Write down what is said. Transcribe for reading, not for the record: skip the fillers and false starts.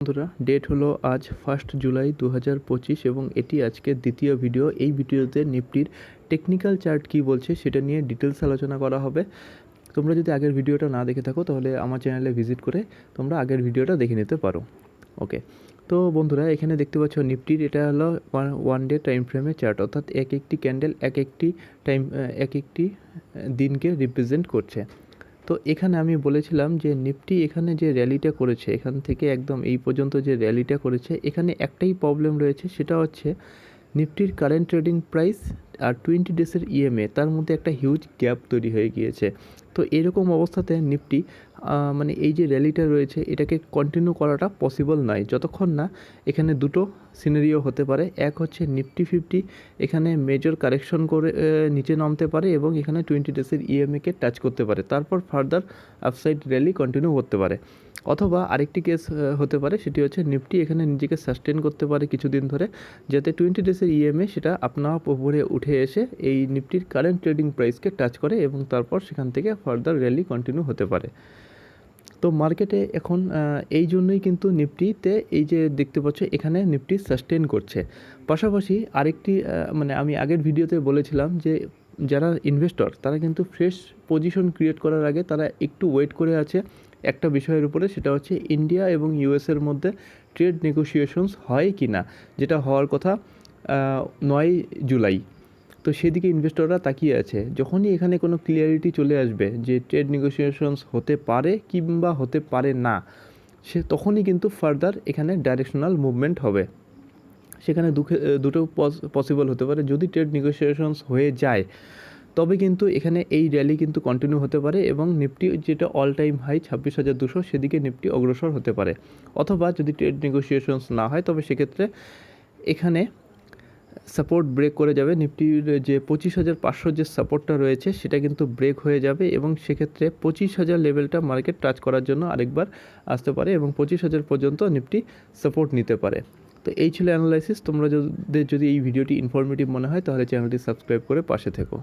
বন্ধুরা, ডেট হলো আজ 1 জুলাই 2025 এবং এটি আজকের দ্বিতীয় ভিডিও। এই ভিডিওতে নিফটির টেকনিক্যাল চার্ট কী বলছে সেটা নিয়ে ডিটেলস আলোচনা করা হবে। তোমরা যদি আগের ভিডিওটা না দেখে থাকো তাহলে আমার চ্যানেলে ভিজিট করে তোমরা আগের ভিডিওটা দেখে নিতে পারো। ওকে, তো বন্ধুরা এখানে দেখতে পাচ্ছ নিফটির এটা হলো ওয়ান ডে টাইম ফ্রেমের চার্ট, অর্থাৎ এক একটি ক্যান্ডেল এক একটি দিনকে রিপ্রেজেন্ট করছে। তো এখানে আমি বলেছিলাম যে নিফটি এখানে যে র্যালিটা করেছে, এখান থেকে একদম এই পর্যন্ত যে র্যালিটা করেছে, এখানে একটাই প্রবলেম রয়েছে, সেটা হচ্ছে নিফটির কারেন্ট ট্রেডিং প্রাইস আর 20 ডেসের ইএমএ তার মধ্যে একটা হিউজ গ্যাপ তৈরি হয়ে গিয়েছে। তো এরকম অবস্থাতে নিফটি মানে এই যে র্যালিটা রয়েছে এটাকে কন্টিনিউ করাটা পসিবল নয়, যতক্ষণ না এখানে দুটো সিনারিও হতে পারে। এক হচ্ছে নিফটি 50 এখানে মেজর কারেকশন করে নিচে নামতে পারে এবং এখানে 20 ডেসের ইএমএকে টাচ করতে পারে, তারপর ফার্দার আপসাইড র্যালি কন্টিনিউ করতে পারে। অথবা আরেকটি কেস হতে পারে, সেটি হচ্ছে নিফটি এখানে নিজেকে সাস্টেন করতে পারে কিছুদিন ধরে, যাতে 20 ডেসের ইএমএ সেটা আপনা উপরে উঠে এসে এই নিফটির কারেন্ট ট্রেডিং প্রাইসকে টাচ করে এবং তারপর সেখান থেকে ফার্দার র্যালি কন্টিনিউ হতে পারে। তো মার্কেটে এখন এই জন্যই কিন্তু নিফটিতে এই যে দেখতে পাচ্ছ এখানে নিফটি সাস্টেন করছে। পাশাপাশি আরেকটি মানে আমি আগের ভিডিওতে বলেছিলাম যে যারা ইনভেস্টর তারা কিন্তু ফ্রেশ পজিশন ক্রিয়েট করার আগে তারা একটু ওয়েট করে আছে একটা বিষয়ের উপরে, সেটা হচ্ছে ইন্ডিয়া এবং ইউএসের মধ্যে ট্রেড নেগোসিয়েশনস হয় কি না, যেটা হওয়ার কথা 9 জুলাই। তো সেদিকে ইনভেস্টররা তাকিয়ে আছে। যখনই এখানে কোনো ক্লিয়ারিটি চলে আসবে যে ট্রেড নেগোসিয়েশনস হতে পারে কিংবা হতে পারে না, তখনই কিন্তু ফার্দার এখানে ডাইরেকশনাল মুভমেন্ট হবে। সেখানে দুটো পসিবল হতে পারে। যদি ট্রেড নেগোসিয়েশনস হয়ে যায় তবে কিন্তু এখানে এই র্যালি কিন্তু কন্টিনিউ হতে পারে এবং নিফটি যেটা অল টাইম হাই 26,200 সেদিকে নিফটি অগ্রসর হতে পারে। অথবা যদি ট্রেড নেগোসিয়েশনস না হয় তবে সেক্ষেত্রে এখানে সাপোর্ট ব্রেক করে যাবে। নিফটির যে 25,500 যে সাপোর্টটা রয়েছে সেটা কিন্তু ব্রেক হয়ে যাবে এবং সেক্ষেত্রে 25,000 লেভেলটা মার্কেট টাচ করার জন্য আরেকবার আসতে পারে এবং 25,000 পর্যন্ত নিফটি সাপোর্ট নিতে পারে। তো এই ছিল অ্যানালাইসিস। তোমরা যদি এই ভিডিওটি ইনফরমেটিভ মনে হয় তাহলে চ্যানেলটি সাবস্ক্রাইব করে পাশে থেকো।